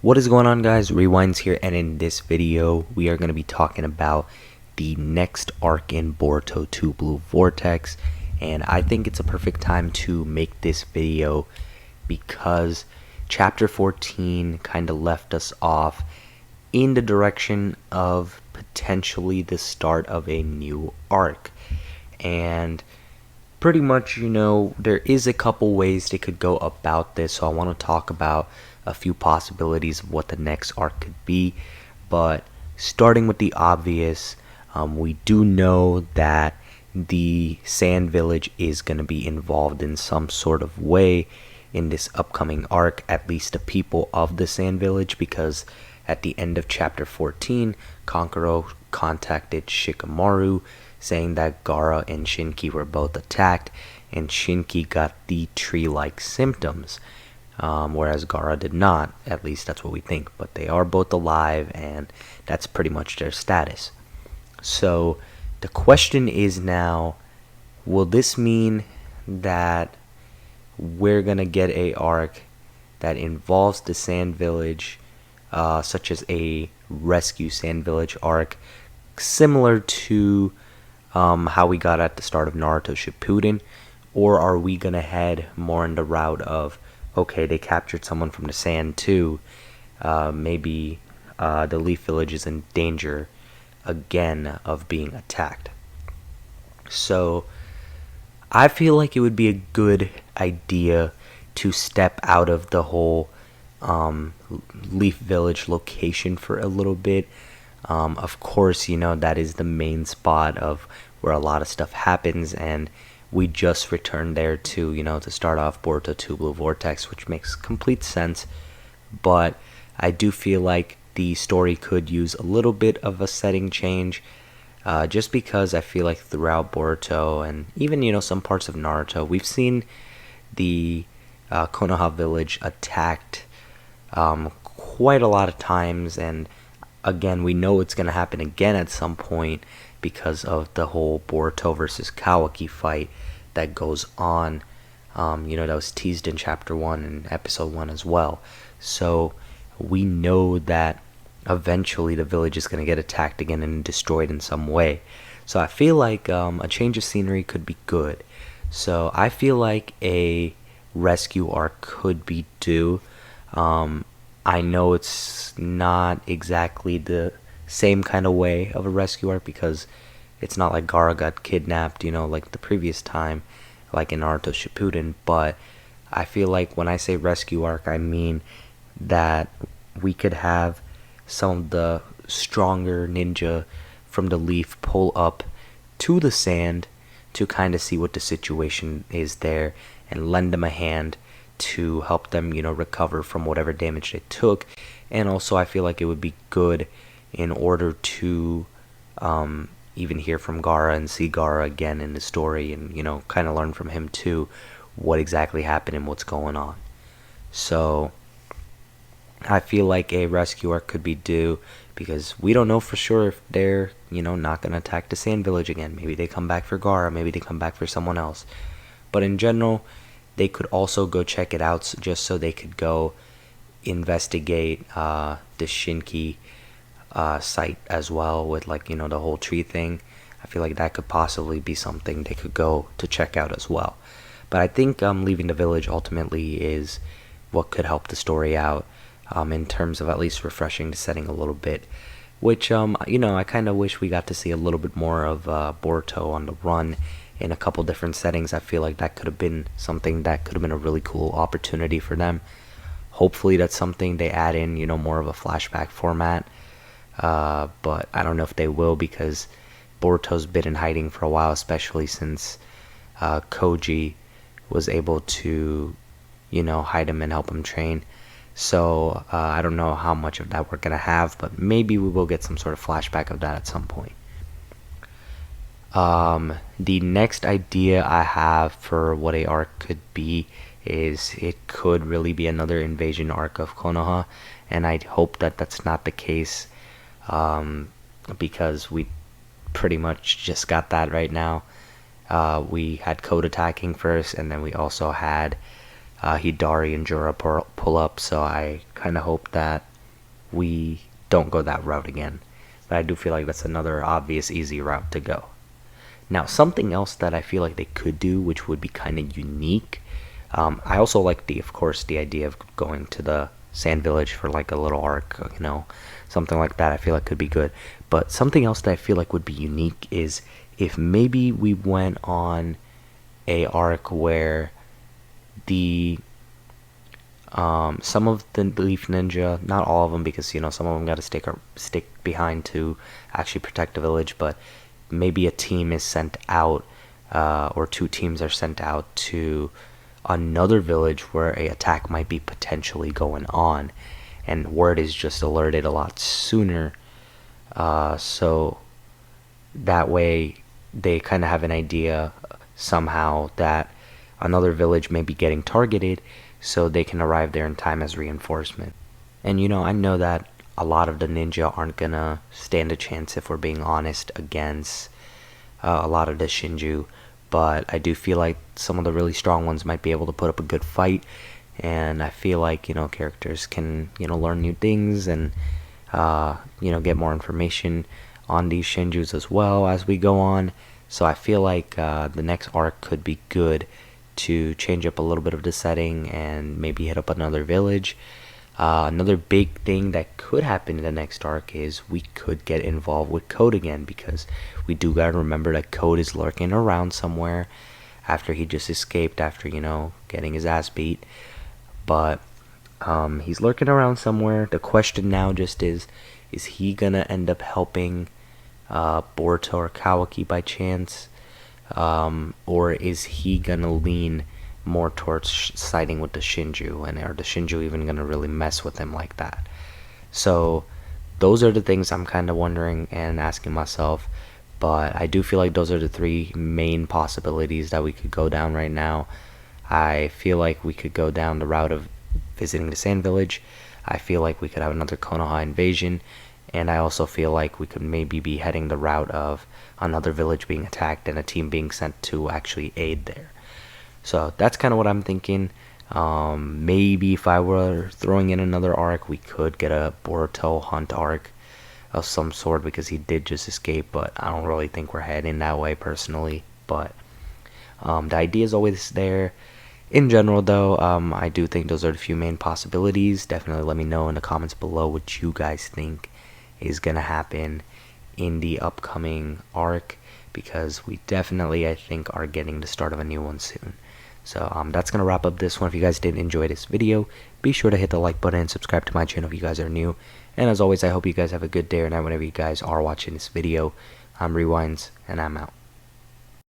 What is going on, guys? Rewinds here, and in this video we are going to be talking about the next arc in Boruto 2 Blue Vortex. And I think it's a perfect time to make this video because chapter 14 kind of left us off in the direction of potentially the start of a new arc. And pretty much, there is a couple ways they could go about this, so I want to talk about a few possibilities of what the next arc could be. But starting with the obvious, we do know that the Sand Village is going to be involved in some sort of way in this upcoming arc, at least the people of the Sand Village, because at the end of chapter 14, Kankuro contacted Shikamaru saying that Gaara and Shinki were both attacked, and Shinki got the tree-like symptoms, whereas Gaara did not. At least that's what we think, but they are both alive, and that's pretty much their status. So the question is now, will this mean that we're gonna get a arc that involves the Sand Village, such as a Rescue Sand Village arc, similar to how we got at the start of Naruto Shippuden? Or are we gonna head more in the route of, okay, they captured someone from the sand too, maybe the Leaf Village is in danger again of being attacked? So I feel like it would be a good idea to step out of the whole Leaf Village location for a little bit. Of course, that is the main spot of where a lot of stuff happens, and we just returned there to start off Boruto 2 Blue Vortex, which makes complete sense. But I do feel like the story could use a little bit of a setting change, just because I feel like throughout Boruto and even some parts of Naruto, we've seen the Konoha village attacked quite a lot of times, and again, we know it's going to happen again at some point because of the whole Boruto versus Kawaki fight that goes on. That was teased in chapter 1 and episode 1 as well. So we know that eventually the village is going to get attacked again and destroyed in some way. So I feel like a change of scenery could be good. So I feel like a rescue arc could be due. I know it's not exactly the same kind of way of a rescue arc, because it's not like Gaara got kidnapped, like the previous time, like in Naruto Shippuden. But I feel like when I say rescue arc, I mean that we could have some of the stronger ninja from the Leaf pull up to the sand to kind of see what the situation is there and lend them a hand to help them, recover from whatever damage they took. And also, I feel like it would be good in order to even hear from Gaara and see Gaara again in the story, and kind of learn from him too what exactly happened and what's going on. So I feel like a rescue arc could be due, because we don't know for sure if they're not gonna attack the Sand Village again. Maybe they come back for Gaara, maybe they come back for someone else. But in general, they could also go check it out, just so they could go investigate the Shinki site as well, with the whole tree thing. I feel like that could possibly be something they could go to check out as well. But I think leaving the village ultimately is what could help the story out, in terms of at least refreshing the setting a little bit, which I kind of wish we got to see a little bit more of Boruto on the run in a couple different settings. I feel like that could have been something that could have been a really cool opportunity for them. Hopefully that's something they add in, more of a flashback format. But I don't know if they will, because Boruto's been in hiding for a while, especially since Koji was able to, hide him and help him train. So I don't know how much of that we're going to have, but maybe we will get some sort of flashback of that at some point. The next idea I have for what a arc could be is it could really be another invasion arc of Konoha, and I hope that that's not the case, because we pretty much just got that right now. We had Code attacking first, and then we also had Hidari and Jura pull up, so I kind of hope that we don't go that route again. But I do feel like that's another obvious, easy route to go. Now, something else that I feel like they could do, which would be kind of unique. I also like of course, the idea of going to the Sand Village for like a little arc, something like that. I feel like could be good. But something else that I feel like would be unique is if maybe we went on a arc where the some of the Leaf Ninja, not all of them, because some of them got to stick behind to actually protect the village, but maybe a team is sent out, or two teams are sent out to another village where a attack might be potentially going on, and word is just alerted a lot sooner, so that way they kind of have an idea somehow that another village may be getting targeted, so they can arrive there in time as reinforcement. And I know that a lot of the ninja aren't gonna stand a chance, if we're being honest, against a lot of the Shinju, but I do feel like some of the really strong ones might be able to put up a good fight, and I feel like characters can learn new things and get more information on these Shinjus as well as we go on. So I feel like the next arc could be good to change up a little bit of the setting and maybe hit up another village. Another big thing that could happen in the next arc is we could get involved with Code again, because we do gotta remember that Code is lurking around somewhere after he just escaped after getting his ass beat. But he's lurking around somewhere. The question now just is he gonna end up helping Boruto or Kawaki by chance, or is he gonna lean more towards siding with the Shinju, and are the Shinju even gonna really mess with him like that? So those are the things I'm kind of wondering and asking myself, but I do feel like those are the three main possibilities that we could go down right now. I feel like we could go down the route of visiting the Sand Village. I feel like we could have another Konoha invasion, and I also feel like we could maybe be heading the route of another village being attacked and a team being sent to actually aid there. So that's kind of what I'm thinking. Maybe if I were throwing in another arc, we could get a Boruto hunt arc of some sort, because he did just escape, but I don't really think we're heading that way personally. But the idea is always there. In general, though, I do think those are the few main possibilities. Definitely let me know in the comments below what you guys think is going to happen in the upcoming arc, because we definitely, I think, are getting the start of a new one soon. So that's going to wrap up this one. If you guys did enjoy this video, be sure to hit the like button and subscribe to my channel if you guys are new. And as always, I hope you guys have a good day or night whenever you guys are watching this video. I'm Rewinds, and I'm out.